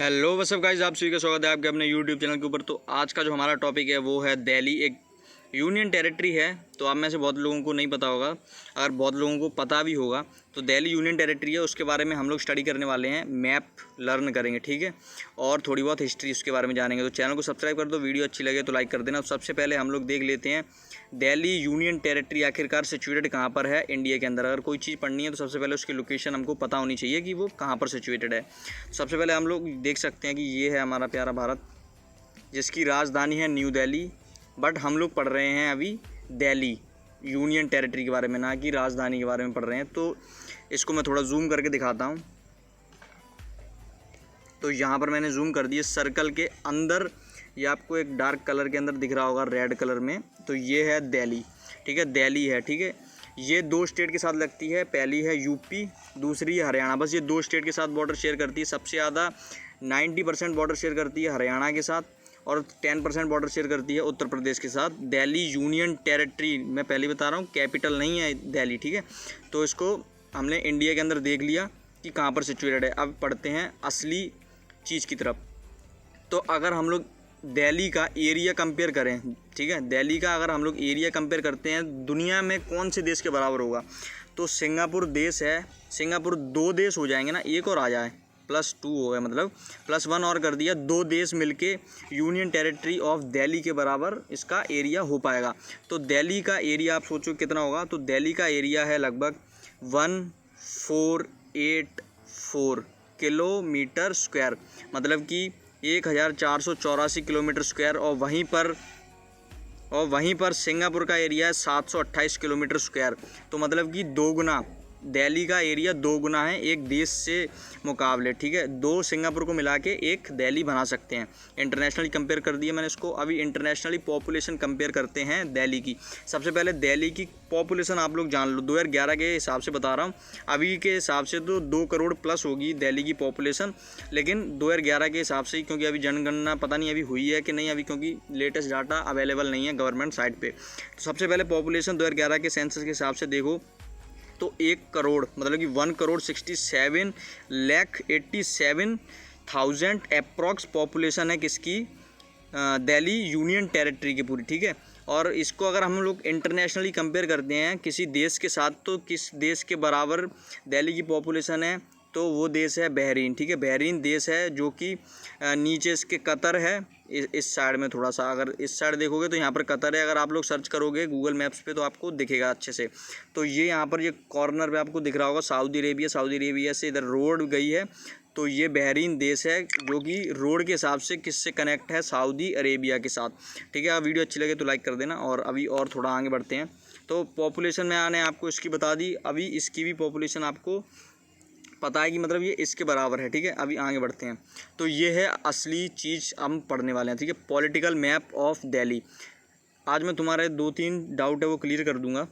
Hello what's up guys, आप सभी का स्वागत है आपके अपने यूट्यूब चैनल के ऊपर। तो आज का जो हमारा टॉपिक है वो है दिल्ली। एक यूनियन टेरिटरी है। तो आप में से बहुत लोगों को नहीं पता होगा, अगर बहुत लोगों को पता भी होगा तो दिल्ली यूनियन टेरिटरी है, उसके बारे में हम लोग स्टडी करने वाले हैं, मैप लर्न करेंगे, ठीक है। और थोड़ी बहुत हिस्ट्री उसके बारे में जानेंगे। तो चैनल को सब्सक्राइब कर दो, वीडियो अच्छी लगे तो लाइक कर देना। सबसे पहले हम लोग देख लेते हैं दिल्ली यूनियन टेरिटरी आखिरकार सिचुएटेड कहाँ पर है इंडिया के अंदर। अगर कोई चीज़ पढ़नी है तो सबसे पहले उसकी लोकेशन हमको पता होनी चाहिए कि वो कहाँ पर सिचुएटेड है। सबसे पहले हम लोग देख सकते हैं कि ये है हमारा प्यारा भारत, जिसकी राजधानी है न्यू दिल्ली। बट हम लोग पढ़ रहे हैं अभी दिल्ली यूनियन टेरिटरी के बारे में, ना कि राजधानी के बारे में पढ़ रहे हैं। तो इसको मैं थोड़ा जूम करके दिखाता हूँ। तो यहाँ पर मैंने जूम कर दिया सर्कल के अंदर, ये आपको एक डार्क कलर के अंदर दिख रहा होगा रेड कलर में। तो ये है दिल्ली, ठीक है, दिल्ली है, ठीक है। ये दो स्टेट के साथ लगती है, पहली है यूपी, दूसरी है हरियाणा। बस ये दो स्टेट के साथ बॉर्डर शेयर करती है। सबसे ज़्यादा 90% बॉर्डर शेयर करती है हरियाणा के साथ, और 10% बॉर्डर शेयर करती है उत्तर प्रदेश के साथ। दिल्ली यूनियन टेरिटरी, मैं पहले बता रहा हूँ, कैपिटल नहीं है दिल्ली, ठीक है। तो इसको हमने इंडिया के अंदर देख लिया कि कहाँ पर सिचुएटेड है। अब पढ़ते हैं असली चीज़ की तरफ। तो अगर हम लोग दिल्ली का एरिया कंपेयर करें, ठीक है, दिल्ली का अगर हम लोग एरिया कंपेयर करते हैं दुनिया में कौन से देश के बराबर होगा, तो सिंगापुर देश है। सिंगापुर दो देश हो जाएंगे ना, एक और आ जाए +2 हो गया, मतलब +1 और कर दिया, दो देश मिलके यूनियन टेरिटरी ऑफ दिल्ली के बराबर इसका एरिया हो पाएगा। तो दिल्ली का एरिया आप सोचो कितना होगा। तो दिल्ली का एरिया है लगभग 1484 किलोमीटर स्क्वायर, मतलब कि 1484 किलोमीटर स्क्वायर। और वहीं पर सिंगापुर का एरिया है 728 किलोमीटर स्क्वायर। तो मतलब कि दो गुना दिल्ली का एरिया, दो गुना है एक देश से मुकाबले, ठीक है। दो सिंगापुर को मिला के एक दिल्ली बना सकते हैं। इंटरनेशनली कंपेयर कर दिया मैंने इसको। अभी इंटरनेशनली पॉपुलेशन कंपेयर करते हैं दिल्ली की। सबसे पहले दिल्ली की पॉपुलेशन आप लोग जान लो, 2011 के हिसाब से बता रहा हूँ। अभी के हिसाब से तो 2 करोड़ प्लस होगी दिल्ली की पॉपुलेशन, लेकिन 2011 के हिसाब से ही, क्योंकि अभी जनगणना पता नहीं अभी हुई है कि नहीं अभी, क्योंकि लेटेस्ट डाटा अवेलेबल नहीं है गवर्नमेंट साइट पर। तो सबसे पहले पॉपुलेशन 2011 के सेंसस के हिसाब से देखो तो 1 करोड़, मतलब कि 1,67,87,000 अप्रॉक्स पॉपुलेशन है किसकी, दिल्ली यूनियन टेरिटरी की पूरी, ठीक है। और इसको अगर हम लोग इंटरनेशनली कंपेयर करते हैं किसी देश के साथ, तो किस देश के बराबर दिल्ली की पॉपुलेशन है, तो वो देश है बहरीन, ठीक है। बहरीन देश है जो कि नीचे इसके कतर है, इस साइड में थोड़ा सा, अगर इस साइड देखोगे तो यहाँ पर कतर है। अगर आप लोग सर्च करोगे गूगल मैप्स पे तो आपको दिखेगा अच्छे से। तो ये यहाँ पर ये कॉर्नर पे आपको दिख रहा होगा सऊदी अरेबिया। सऊदी अरेबिया से इधर रोड गई है, तो ये बहरीन देश है जो कि रोड के हिसाब से किससे कनेक्ट है, सऊदी अरेबिया के साथ, ठीक है। वीडियो अच्छी लगे तो लाइक कर देना। और अभी और थोड़ा आगे बढ़ते हैं। तो पॉपुलेशन में आने आपको इसकी बता दी, अभी इसकी भी पॉपुलेशन आपको पता है कि मतलब ये इसके बराबर है, ठीक है। अभी आगे बढ़ते हैं। तो ये है असली चीज़ हम पढ़ने वाले हैं, ठीक है, पॉलिटिकल मैप ऑफ दिल्ली। आज मैं तुम्हारे 2-3 डाउट है वो क्लियर कर दूंगा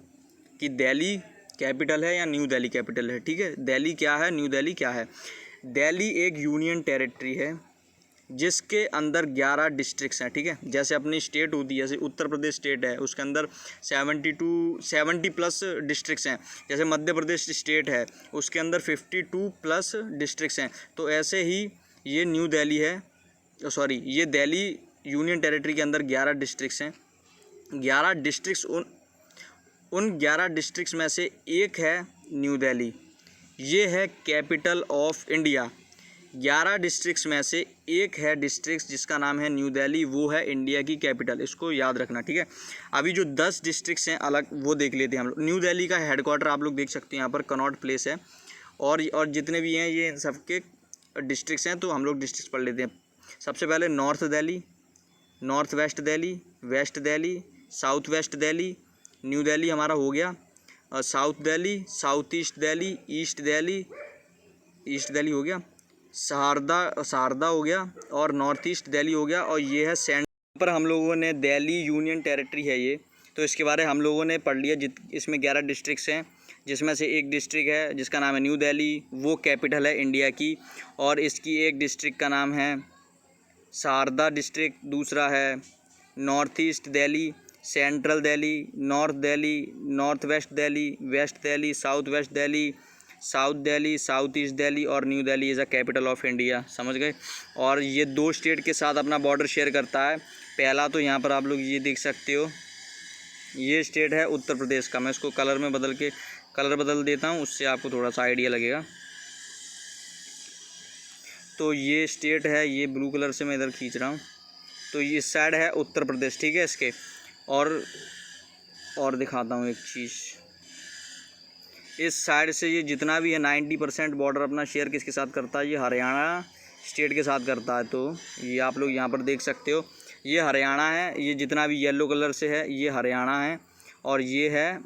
कि दिल्ली कैपिटल है या न्यू दिल्ली कैपिटल है, ठीक है। दिल्ली क्या है, न्यू दिल्ली क्या है। दिल्ली एक यूनियन टेरिटरी है जिसके अंदर 11 डिस्ट्रिक्ट्स हैं, ठीक है। जैसे अपनी स्टेट होती है, जैसे उत्तर प्रदेश स्टेट है, उसके अंदर 70+ डिस्ट्रिक्ट्स हैं। जैसे मध्य प्रदेश स्टेट है, उसके अंदर 52+ डिस्ट्रिक्ट्स हैं। तो ऐसे ही ये न्यू दिल्ली है, सॉरी ये दिल्ली यूनियन टेरिटरी के अंदर 11 डिस्ट्रिक्ट्स हैं। 11 डिस्ट्रिक्ट्स, उन 11 डिस्ट्रिक्ट्स में से एक है न्यू दिल्ली, ये है कैपिटल ऑफ इंडिया। 11 डिस्ट्रिक्ट्स में से एक है डिस्ट्रिक्ट जिसका नाम है न्यू दिल्ली, वो है इंडिया की कैपिटल, इसको याद रखना, ठीक है। अभी जो 10 डिस्ट्रिक्ट्स हैं अलग, वो देख लेते हैं हम लोग। न्यू दिल्ली का हेडक्वार्टर आप लोग देख सकते हैं यहाँ पर कनॉट प्लेस है, और जितने भी हैं ये सबके डिस्ट्रिक्ट्स हैं। तो हम लोग डिस्ट्रिक्ट्स पढ़ लेते हैं। सबसे पहले North Delhi, north west Delhi, waste Delhi, south west Delhi, New Delhi हमारा हो गया। South Delhi, south east Delhi, East Delhi, East Delhi हो गया। सहारदा हो गया, और नॉर्थ ईस्ट दिल्ली हो गया। और ये है सेंटर पर हम लोगों ने दिल्ली यूनियन टेरिटरी है ये, तो इसके बारे में हम लोगों ने पढ़ लिया। इसमें 11 डिस्ट्रिक्ट्स हैं, जिसमें से एक डिस्ट्रिक्ट है जिसका नाम है न्यू दिल्ली, वो कैपिटल है इंडिया की। और इसकी एक डिस्ट्रिक्ट का नाम है सहारदा डिस्ट्रिक्ट, दूसरा है north east Delhi, central Delhi, north Delhi, north west Delhi, waste Delhi, south west Delhi, south Delhi, south east Delhi और new Delhi is a capital of India, समझ गए। और ये 2 स्टेट के साथ अपना बॉर्डर शेयर करता है। पहला तो यहाँ पर आप लोग ये देख सकते हो, ये स्टेट है उत्तर प्रदेश का। मैं इसको कलर में कलर बदल देता हूँ, उससे आपको थोड़ा सा आइडिया लगेगा। तो ये स्टेट है, ये ब्लू कलर से मैं इधर खींच रहा हूँ, तो ये साइड है उत्तर प्रदेश, ठीक है। इसके और दिखाता हूँ एक चीज़, इस साइड से ये जितना भी है 90% बॉर्डर अपना शेयर किसके साथ करता है, ये हरियाणा स्टेट के साथ करता है। तो ये आप लोग यहाँ पर देख सकते हो, ये हरियाणा है, ये जितना भी येलो कलर से है ये हरियाणा है, और ये है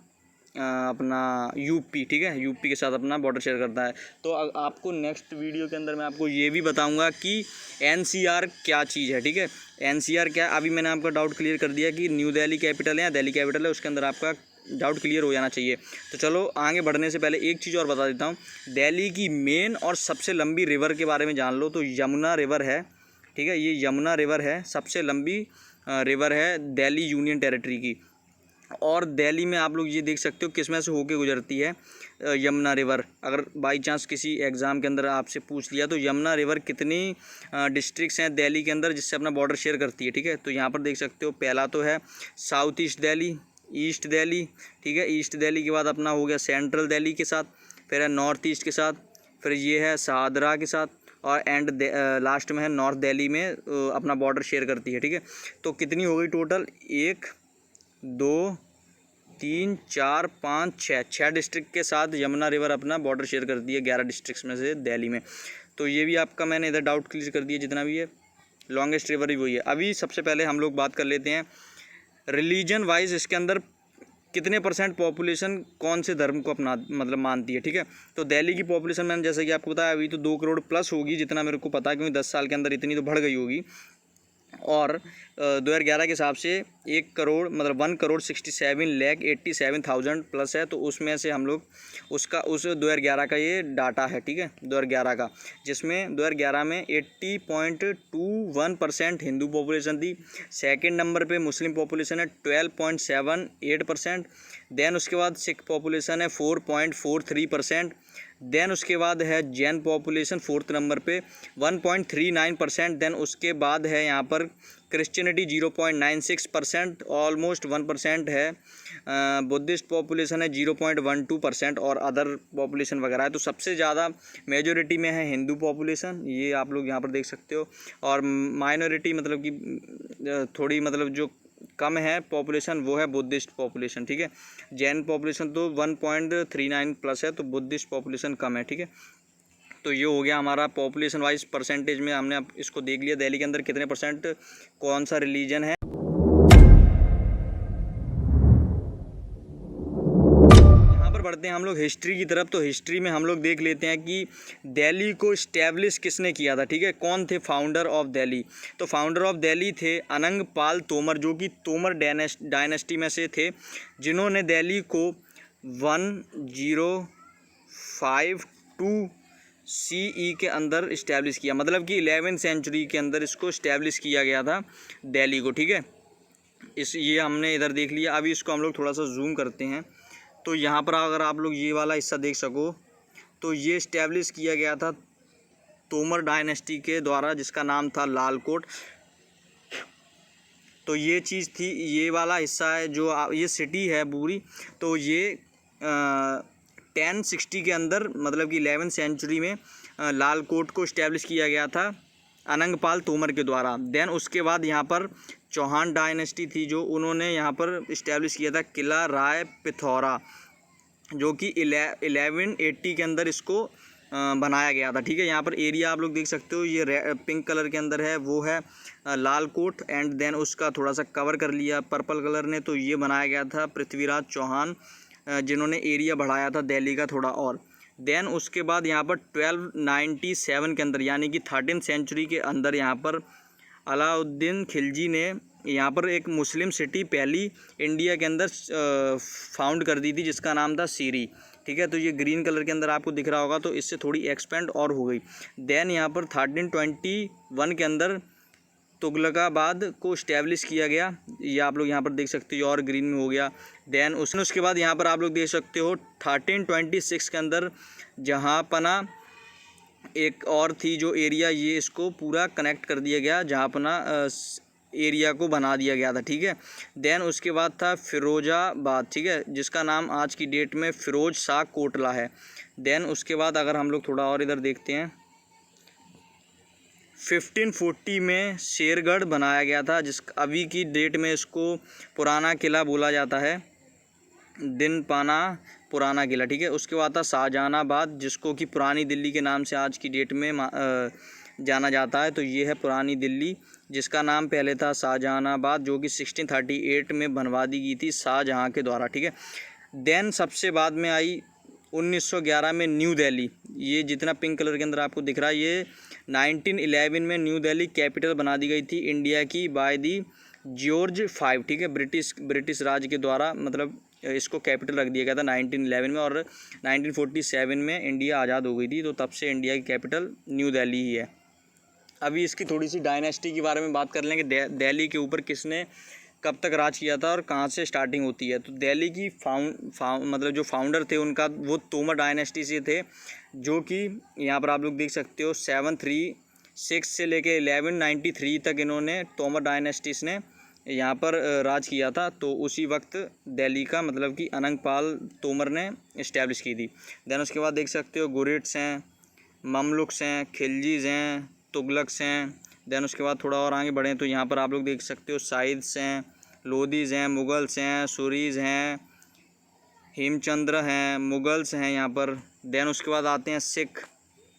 अपना यूपी, ठीक है। यूपी के साथ अपना बॉर्डर शेयर करता है। तो आपको नेक्स्ट वीडियो के अंदर मैं आपको ये भी बताऊंगा कि एनसीआर क्या चीज़ है, ठीक है। एनसीआर क्या, अभी मैंने आपका डाउट क्लियर कर दिया कि न्यू दिल्ली कैपिटल है या दिल्ली कैपिटल है, उसके अंदर आपका डाउट क्लियर हो जाना चाहिए। तो चलो आगे बढ़ने से पहले एक चीज़ और बता देता हूँ, दिल्ली की मेन और सबसे लंबी रिवर के बारे में जान लो। तो यमुना रिवर है, ठीक है, ये यमुना रिवर है, सबसे लंबी रिवर है दिल्ली यूनियन टेरिटरी की। और दिल्ली में आप लोग ये देख सकते हो किस में से होके गुजरती है यमुना रिवर। अगर बाई चांस किसी एग्ज़ाम के अंदर आपसे पूछ लिया तो यमुना रिवर कितनी डिस्ट्रिक्ट्स हैं दिल्ली के अंदर जिससे अपना बॉर्डर शेयर करती है, ठीक है। तो यहाँ पर देख सकते हो, पहला तो है south east Delhi, East Delhi, ठीक है। ईस्ट दिल्ली के बाद अपना हो गया सेंट्रल दिल्ली के साथ, फिर है नॉर्थ ईस्ट के साथ, फिर ये है शाहदरा के साथ, और एंड लास्ट में है नॉर्थ दिल्ली में अपना बॉर्डर शेयर करती है, ठीक है। तो कितनी हो गई टोटल, 1 2 3 4 5 6 डिस्ट्रिक्ट के साथ यमुना रिवर अपना बॉर्डर शेयर करती है 11 डिस्ट्रिक्ट्स में से दिल्ली में। तो ये भी आपका मैंने इधर डाउट क्लियर कर दिया, जितना भी है लॉन्गेस्ट रिवर ही वही है। अभी सबसे पहले हम लोग बात कर लेते हैं रिलीजन वाइज, इसके अंदर कितने % पॉपुलेशन कौन से धर्म को अपना मतलब मानती है, ठीक है। तो दिल्ली की पॉपुलेशन मैंने जैसे कि आपको बताया अभी तो 2 करोड़ प्लस होगी, जितना मेरे को पता है, क्योंकि 10 साल के अंदर इतनी तो बढ़ गई होगी। और 2011 के हिसाब से 1 करोड़ मतलब 1,67,87,000 प्लस है। तो उसमें से हम लोग उस 2011 का ये डाटा है, ठीक है, 2011 का, जिसमें 2011 में 80.21% हिंदू पॉपुलेशन थी। सेकंड नंबर पे मुस्लिम पॉपुलेशन है 12.78%। देन उसके बाद सिख पॉपुलेशन है 4.43%। देन उसके बाद है जैन पॉपुलेशन 4th नंबर पे 1.39%। देन उसके बाद है यहाँ पर क्रिश्चियनिटी 0.96%, ऑलमोस्ट 1% है। बुद्धिस्ट पॉपुलेशन है 0.12% और अदर पॉपुलेशन वगैरह है। तो सबसे ज़्यादा मेजॉरिटी में है हिंदू पॉपुलेशन, ये आप लोग यहाँ पर देख सकते हो। और माइनॉरिटी मतलब कि थोड़ी मतलब जो कम है पॉपुलेशन वो है बुद्धिस्ट पॉपुलेशन, ठीक है। जैन पॉपुलेशन तो 1.39 प्लस है, तो बुद्धिस्ट पॉपुलेशन कम है, ठीक है। तो ये हो गया हमारा पॉपुलेशन वाइज परसेंटेज में हमने अब इसको देख लिया दिल्ली के अंदर कितने % कौन सा रिलीजन है। बढ़ते हैं हम लोग हिस्ट्री की तरफ। तो हिस्ट्री में हम लोग देख लेते हैं कि दिल्ली को इस्टेब्लिश किसने किया था, ठीक है, कौन थे फाउंडर ऑफ दिल्ली। तो फाउंडर ऑफ दिल्ली थे अनंग पाल तोमर, जो कि तोमर डायनेस्टी में से थे, जिन्होंने दिल्ली को 1052 CE के अंदर इस्टेब्लिश किया, मतलब कि 11वीं सेंचुरी के अंदर इसको इस्टेब्लिश किया गया था दिल्ली को, ठीक है। ये हमने इधर देख लिया। अभी इसको हम लोग थोड़ा सा जूम करते हैं। तो यहाँ पर अगर आप लोग ये वाला हिस्सा देख सको तो ये इस्टेब्लिश किया गया था तोमर डायनेस्टी के द्वारा, जिसका नाम था लालकोट। तो ये चीज़ थी, ये वाला हिस्सा है जो ये सिटी है पूरी। तो ये 1060 के अंदर मतलब कि 11वीं सेंचुरी में लालकोट को इस्टेब्लिश किया गया था अनंगपाल तोमर के द्वारा। देन उसके बाद यहाँ पर चौहान डायनेस्टी थी, जो उन्होंने यहाँ पर इस्टेब्लिश किया था किला राय पिथौरा, जो कि 1180 के अंदर इसको बनाया गया था, ठीक है। यहाँ पर एरिया आप लोग देख सकते हो, ये पिंक कलर के अंदर है, वो है लालकोट। एंड देन उसका थोड़ा सा कवर कर लिया पर्पल कलर ने, तो ये बनाया गया था पृथ्वीराज चौहान, जिन्होंने एरिया बढ़ाया था दिल्ली का थोड़ा और। देन उसके बाद यहाँ पर 1297 के अंदर यानी कि 13th सेंचुरी के अंदर यहाँ पर अलाउद्दीन खिलजी ने यहाँ पर एक मुस्लिम सिटी पहली इंडिया के अंदर फाउंड कर दी थी, जिसका नाम था सीरी, ठीक है। तो ये ग्रीन कलर के अंदर आपको दिख रहा होगा, तो इससे थोड़ी एक्सपेंड और हो गई। देन यहाँ पर 1321 के अंदर तुगलकाबाद को इस्टेब्लिश किया गया। ये आप लोग यहाँ पर देख सकते हो और ग्रीन में हो गया। देन उसके बाद यहाँ पर आप लोग देख सकते हो 1326 के अंदर जहाँपना एक और थी जो एरिया, ये इसको पूरा कनेक्ट कर दिया गया, जहाँपना एरिया को बना दिया गया था, ठीक है। देन उसके बाद था फिरोजाबाद, ठीक है, जिसका नाम आज की डेट में फिरोज शाह कोटला है। देन उसके बाद अगर हम लोग थोड़ा और इधर देखते हैं, 1540 में शेरगढ़ बनाया गया था, जिस अभी की डेट में इसको पुराना किला बोला जाता है, दिनपाना पुराना किला, ठीक है। उसके बाद था शाहजहानाबाद, जिसको कि पुरानी दिल्ली के नाम से आज की डेट में जाना जाता है। तो ये है पुरानी दिल्ली, जिसका नाम पहले था शाहजहानाबाद, जो कि 1638 में बनवा दी गई थी शाहजहाँ के द्वारा, ठीक है। देन सबसे बाद में आई 1911 में न्यू दिल्ली। ये जितना पिंक कलर के अंदर आपको दिख रहा है, ये 1911 में न्यू दिल्ली कैपिटल बना दी गई थी इंडिया की बाय दी जॉर्ज V, ठीक है। ब्रिटिश राज के द्वारा मतलब इसको कैपिटल रख दिया गया था 1911 में, और 1947 में इंडिया आज़ाद हो गई थी, तो तब से इंडिया की कैपिटल न्यू दिल्ली ही है। अभी इसकी थोड़ी सी डायनेस्टी के बारे में बात कर लेंगे, दिल्ली के ऊपर किसने कब तक राज किया था और कहाँ से स्टार्टिंग होती है। तो दिल्ली की मतलब जो फाउंडर थे उनका वो तोमर डायनेस्टी से थे, जो कि यहाँ पर आप लोग देख सकते हो 736 से लेके 1193 तक इन्होंने तोमर डायनेस्टीज ने यहाँ पर राज किया था। तो उसी वक्त दिल्ली का मतलब कि अनंगपाल तोमर ने इस्टेब्लिश की थी। देन उसके बाद देख सकते हो गुरिट्स हैं, ममलुक्स हैं, खिलजीज़ हैं, तुगलक्स हैं। देन उसके बाद थोड़ा और आगे बढ़ें तो यहाँ पर आप लोग देख सकते हो साइद्स हैं, लोधीज़ हैं, मुग़ल्स हैं, सूरीज़ हैं, हेमचंद्र हैं, मुग़ल्स हैं यहाँ पर। देन उसके बाद आते हैं सिख।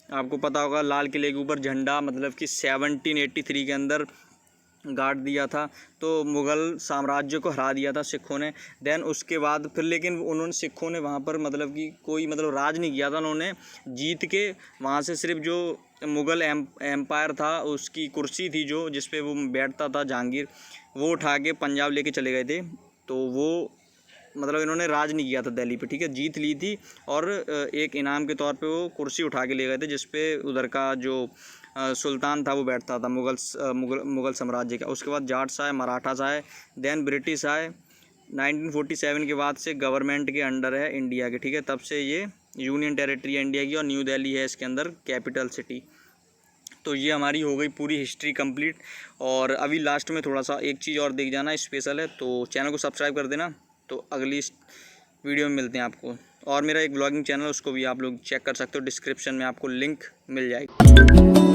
आपको पता होगा लाल किले के ऊपर झंडा मतलब कि 1783 के अंदर गाड़ दिया था, तो मुग़ल साम्राज्य को हरा दिया था सिखों ने। देन उसके बाद फिर लेकिन उन्होंने सिखों ने वहाँ पर मतलब कि कोई मतलब राज नहीं किया था, उन्होंने जीत के वहाँ से सिर्फ जो मुग़ल एम्पायर था उसकी कुर्सी थी जो जिस पे वो बैठता था जहांगीर, वो उठा के पंजाब लेके चले गए थे। तो वो मतलब इन्होंने राज नहीं किया था दिल्ली पे, ठीक है। जीत ली थी और एक इनाम के तौर पे वो कुर्सी उठा के ले गए थे, जिस पे उधर का जो सुल्तान था वो बैठता था मुग़ल साम्राज्य का। उसके बाद जाट्स आए, मराठास आए, देन ब्रिटिश आए। 1947 के बाद से गवर्नमेंट के अंडर है इंडिया के, ठीक है। तब से ये यूनियन टेरिटरी है इंडिया की, और न्यू दिल्ली है इसके अंदर कैपिटल सिटी। तो ये हमारी हो गई पूरी हिस्ट्री कंप्लीट। और अभी लास्ट में थोड़ा सा एक चीज़ और देख जाना स्पेशल है, तो चैनल को सब्सक्राइब कर देना। तो अगली वीडियो में मिलते हैं आपको। और मेरा एक ब्लॉगिंग चैनल उसको भी आप लोग चेक कर सकते हो, डिस्क्रिप्शन में आपको लिंक मिल जाएगी।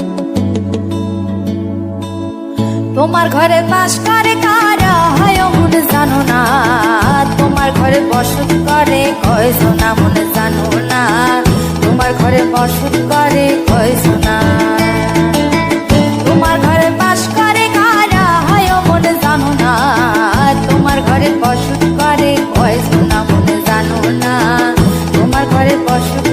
তোমার ঘরে বাস করে কারা হয় মনে জানো না, তোমার ঘরে বসত করে কয়জনা মনে জানো না, তোমার ঘরে বসত করে কয়জনা, তোমার ঘরে বাস করে কারা হয় মনে জানো না, তোমার ঘরে বসত করে কয়জনা মনে জানো না, তোমার ঘরে বসত